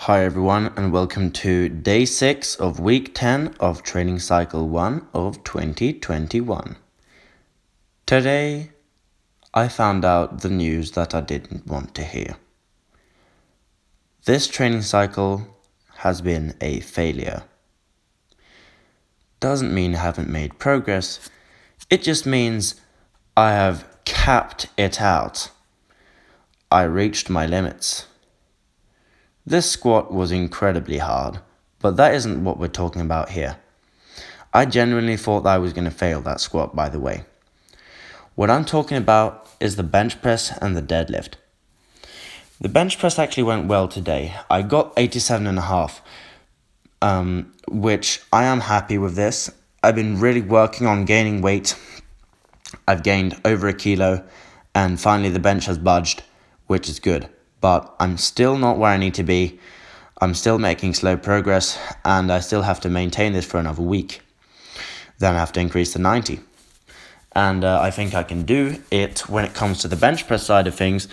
Hi everyone and welcome to day 6 of week 10 of training cycle 1 of 2021. Today I found out the news that I didn't want to hear. This training cycle has been a failure. Doesn't mean I haven't made progress, it just means I have capped it out. I reached my limits. This squat was incredibly hard, but that isn't what we're talking about here. I genuinely thought that I was going to fail that squat, by the way. What I'm talking about is the bench press and the deadlift. The bench press actually went well today. I got 87.5, which I am happy with this. I've been really working on gaining weight. I've gained over a kilo, and finally the bench has budged, which is good. But I'm still not where I need to be. I'm still making slow progress, and I still have to maintain this for another week. Then I have to increase to 90. And I think I can do it when it comes to the bench press side of things,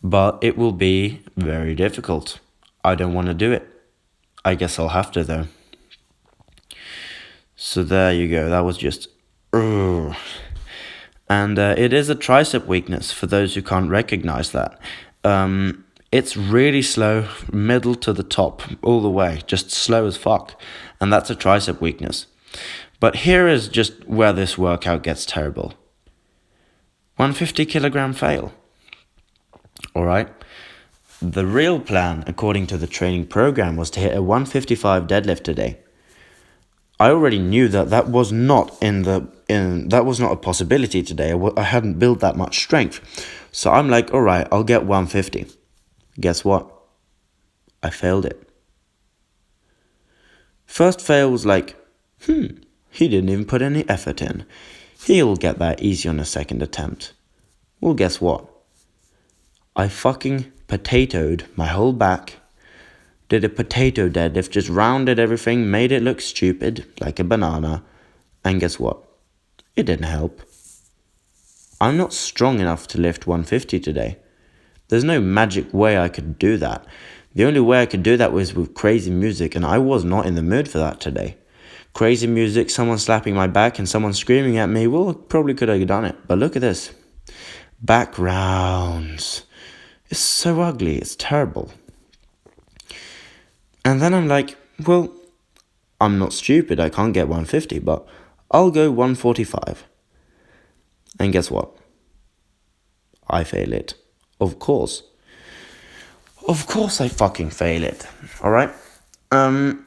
but it will be very difficult. I don't want to do it. I guess I'll have to, though. So there you go. That was just... And it is a tricep weakness for those who can't recognize that. It's really slow, middle to the top, all the way, just slow as fuck. And that's a tricep weakness. But here is just where this workout gets terrible. 150 kilogram fail. Alright. The real plan, according to the training program, was to hit a 155 deadlift today. I already knew that was not that was not a possibility today. I hadn't built that much strength. So I'm like, alright, I'll get 150. Guess what? I failed it. First fail was like, he didn't even put any effort in. He'll get that easy on a second attempt. Well, guess what? I fucking potatoed my whole back, did a potato deadlift, just rounded everything, made it look stupid, like a banana, and guess what? It didn't help. I'm not strong enough to lift 150 today. There's no magic way I could do that. The only way I could do that was with crazy music, and I was not in the mood for that today. Crazy music, someone slapping my back, and someone screaming at me, well, probably could have done it. But look at this. Backgrounds. It's so ugly, it's terrible. And then I'm like, well, I'm not stupid, I can't get 150, but I'll go 145. And guess what? I fail it. Of course. Of course I fucking fail it. Alright? I'll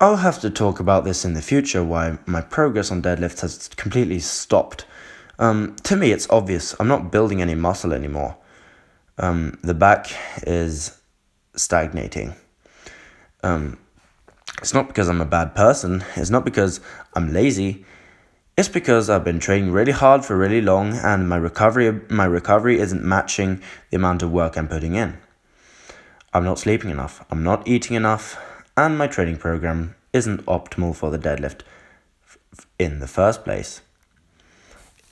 have to talk about this in the future, why my progress on deadlifts has completely stopped. To me, it's obvious. I'm not building any muscle anymore. The back is stagnating. It's not because I'm a bad person. It's not because I'm lazy. It's because I've been training really hard for really long, and my recovery isn't matching the amount of work I'm putting in. I'm not sleeping enough. I'm not eating enough, and my training program isn't optimal for the deadlift in the first place.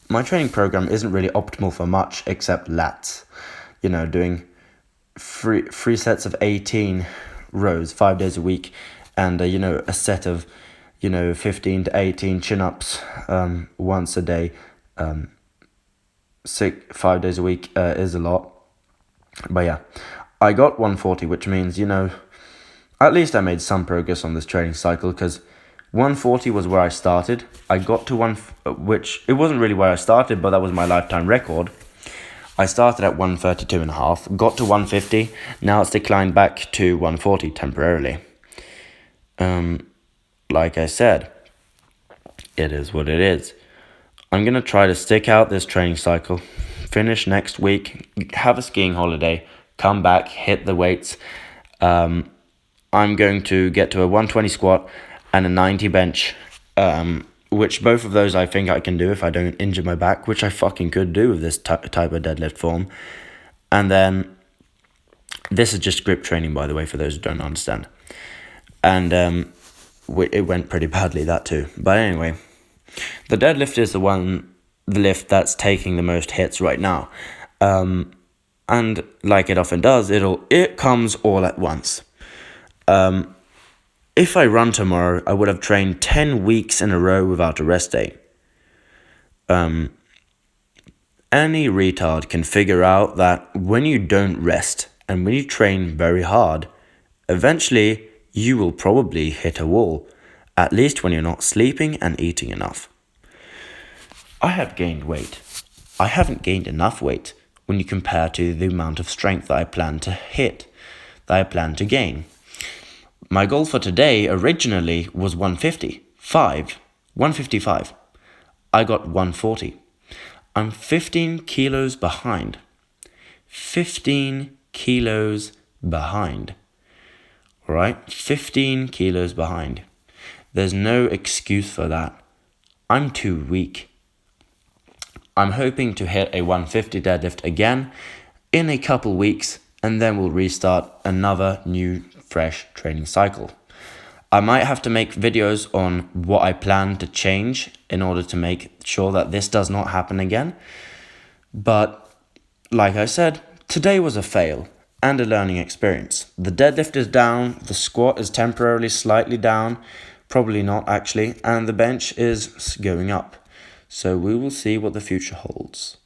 My training program isn't really optimal for much except lats. Doing three sets of 18 rows 5 days a week, and a set of 15 to 18 chin-ups once a day, 5 days a week is a lot. But yeah, I got 140, which means at least I made some progress on this training cycle, because 140 was where I started. I got to which it wasn't really where I started, but that was my lifetime record. I started at 132.5, got to 150, now it's declined back to 140 temporarily. Like I said, it is what it is. I'm going to try to stick out this training cycle, finish next week, have a skiing holiday, come back, hit the weights. I'm going to get to a 120 squat and a 90 bench, which both of those I think I can do if I don't injure my back, which I fucking could do with this type of deadlift form. And then, this is just grip training, by the way, for those who don't understand. And it went pretty badly, that too. But anyway, the deadlift is the lift that's taking the most hits right now. And like it often does, it comes all at once. If I run tomorrow, I would have trained 10 weeks in a row without a rest day. Any retard can figure out that when you don't rest and when you train very hard, eventually you will probably hit a wall, at least when you're not sleeping and eating enough. I have gained weight. I haven't gained enough weight when you compare to the amount of strength that I plan to hit, that I plan to gain. My goal for today originally was 155. I got 140. I'm 15 kilos behind. 15 kilos behind. Alright? 15 kilos behind. There's no excuse for that. I'm too weak. I'm hoping to hit a 150 deadlift again in a couple weeks, and then we'll restart another new, fresh training cycle. I might have to make videos on what I plan to change in order to make sure that this does not happen again. But like I said, today was a fail and a learning experience. The deadlift is down, the squat is temporarily slightly down, probably not actually, and the bench is going up. So we will see what the future holds.